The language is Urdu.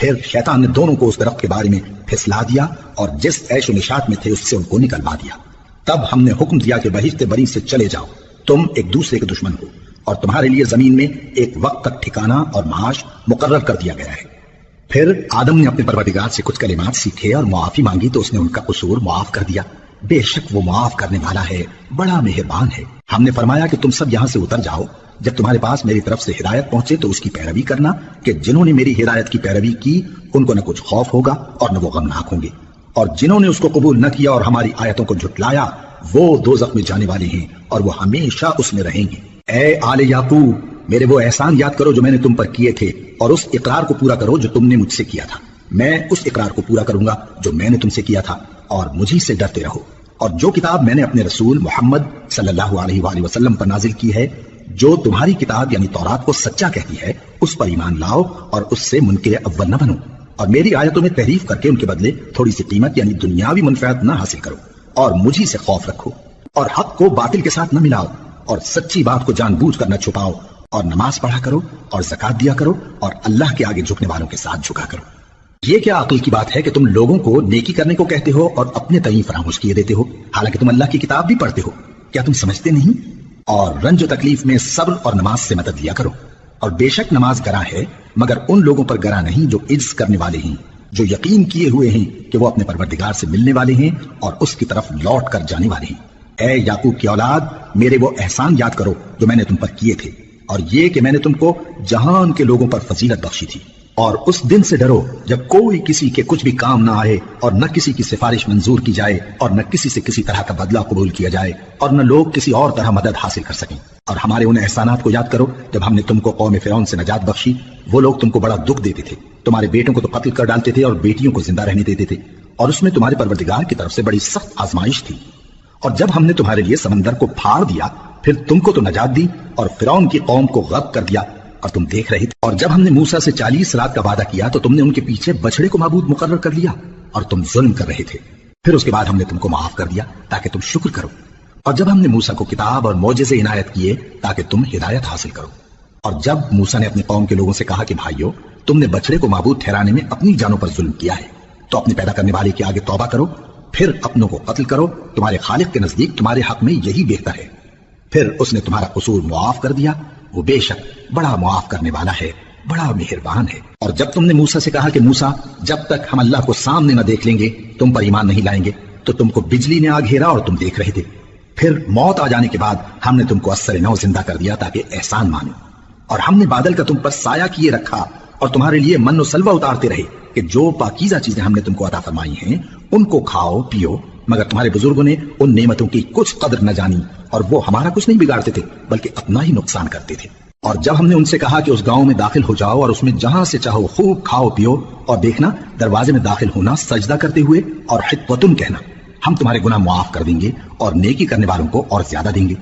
پھر شیطان نے دونوں کو اس درخت کے بارے میں پھسلا دیا اور جس عیش و نشاط میں تھے اس سے ان کو نکلوا دیا۔ تب ہم نے حکم دیا کہ بہشت بری سے چلے جاؤ، تم ایک دوسرے کے دشمن ہو، اور تمہارے لیے زمین میں ایک وقت تک ٹھکانہ اور معاش مقرر کر دیا گیا ہے۔ پھر آدم نے اپنے پروردگار سے کچھ کلمات سیکھے اور معافی مانگی تو اس نے ان کا قصور معاف کر دیا۔ بے شک وہ معاف کرنے والا ہے، بڑا مہربان ہے۔ ہم نے فرمایا کہ تم سب یہاں سے اتر جاؤ، جب تمہارے پاس میری طرف سے ہدایت پہنچے تو اس کی پیروی کرنا کہ جنہوں نے میری ہدایت کی پیروی کی ان کو نہ کچھ خوف ہوگا اور نہ وہ غمناک ہوں گے، اور جنہوں نے اس کو قبول نہ کیا اور ہماری آیتوں کو جھٹلایا وہ دوزخ میں جانے والے ہیں اور وہ ہمیشہ اس میں رہیں گے۔ اے آل یعقوب، میرے وہ احسان یاد کرو جو میں نے تم پر کیے تھے، اور اس اقرار کو پورا کرو جو تم نے مجھ سے کیا تھا۔ میں اس اقرار کو پورا کروں گا جو میں نے تم سے کیا تھا، اور مجھی سے ڈرتے رہو۔ اور جو کتاب میں نے اپنے رسول محمد صلی اللہ علیہ وآلہ وسلم پر نازل کی ہے، جو تمہاری کتاب یعنی تورات کو سچا کہتی ہے، اس پر ایمان لاؤ اور اس سے منکر اول نہ بنو، اور میری آیتوں میں تحریف کر کے ان کے بدلے تھوڑی سی قیمت یعنی دنیاوی منفعت نہ حاصل کرو، اور مجھی سے خوف رکھو، اور حق کو باطل کے ساتھ نہ ملاؤ، اور سچی بات کو جان بوجھ کر نہ چھپاؤ، اور نماز پڑھا کرو اور زکات دیا کرو، اور اللہ کے آگے جھکنے والوں کے ساتھ جھکا کرو۔ یہ کیا عقل کی بات ہے کہ تم لوگوں کو نیکی کرنے کو کہتے ہو اور اپنے تئیں فراموش کیے دیتے ہو، حالانکہ تم اللہ کی کتاب بھی پڑھتے ہو؟ کیا تم سمجھتے نہیں؟ اور رنج و تکلیف میں صبر اور نماز سے مدد لیا کرو، اور بے شک نماز گراں ہے مگر ان لوگوں پر گراں نہیں جو عجز کرنے والے ہیں، جو یقین کیے ہوئے ہیں کہ وہ اپنے پروردگار سے ملنے والے ہیں اور اس کی طرف لوٹ کر جانے والے ہیں۔ اے یعقوب کی اولاد، میرے وہ احسان یاد کرو جو میں نے تم پر کیے تھے، اور یہ کہ میں نے تم کو جہان کے لوگوں پر فضیلت بخشی تھی۔ اور اس دن سے ڈرو جب کوئی کسی کے کچھ بھی کام نہ آئے، اور نہ کسی کی سفارش منظور کی جائے، اور نہ کسی سے کسی طرح کا بدلہ قبول کیا جائے، اور نہ لوگ کسی اور طرح مدد حاصل کر سکیں۔ اور ہمارے ان احسانات کو یاد کرو جب ہم نے تم کو قوم فرعون سے نجات بخشی۔ وہ لوگ تم کو بڑا دکھ دیتے تھے، تمہارے بیٹوں کو تو قتل کر ڈالتے تھے اور بیٹیوں کو زندہ رہنے دیتے تھے، اور اس میں تمہارے پروردگار کی طرف سے بڑی سخت آزمائش تھی۔ اور جب ہم نے تمہارے لیے سمندر کو پھاڑ دیا پھر تم کو تو نجات دی، اور فرعون کی قوم کو غرق کر دیا اور تم دیکھ رہے تھے۔ اور جب ہم نے موسیٰ سے 40 رات کا وعدہ کیا تو تم نے ان کے پیچھے بچڑے کو معبود مقرر کر لیا اور تم ظلم کر رہے تھے۔ پھر اس کے بعد ہم نے تم کو معاف کر دیا تاکہ تم شکر کرو۔ اور جب ہم نے موسیٰ کو کتاب اور معجزے عنایت کیے تاکہ تم ہدایت حاصل کرو۔ اور جب موسیٰ نے اپنی قوم کے لوگوں سے کہا کہ بھائیو، تم نے بچڑے کو معبود ٹھہرانے میں اپنی جانوں پر ظلم کیا ہے، تو اپنے پیدا کرنے والے کے آگے توبہ کرو، پھر اپنوں کو قتل کرو، تمہارے خالق کے نزدیک تمہارے حق میں یہی بہتر ہے۔ پھر اس نے تمہارا قصور معاف کر دیا، وہ بے شک بڑا معاف کرنے والا ہے، بڑا مہربان ہے۔ اور جب تم نے موسیٰ سے کہا کہ موسیٰ، جب تک ہم اللہ کو سامنے نہ دیکھ لیں گے تم پر ایمان نہیں لائیں گے، تو تم کو بجلی نے آ گھیرا اور تم دیکھ رہے تھے۔ پھر موت آ جانے کے بعد ہم نے تم کو اثر نو زندہ کر دیا تاکہ احسان مانو، اور ہم نے بادل کا تم پر سایہ کیے رکھا اور تمہارے لیے من و سلوہ اتارتے رہے کہ جو پاکیزہ چیزیں ہم نے تم کو عطا فرمائی ہیں ان کو کھاؤ پیو، مگر تمہارے بزرگوں نے ان نعمتوں کی کچھ قدر نہ جانی، اور وہ ہمارا کچھ نہیں بگاڑتے تھے بلکہ اپنا ہی نقصان کرتے تھے۔ اور جب ہم نے ان سے کہا کہ اس گاؤں میں داخل ہو جاؤ اور اس میں جہاں سے چاہو خوب کھاؤ پیو، اور دیکھنا دروازے میں داخل ہونا سجدہ کرتے ہوئے اور حطوۃ کہنا، ہم تمہارے گناہ معاف کر دیں گے اور نیکی کرنے والوں کو اور زیادہ دیں گے۔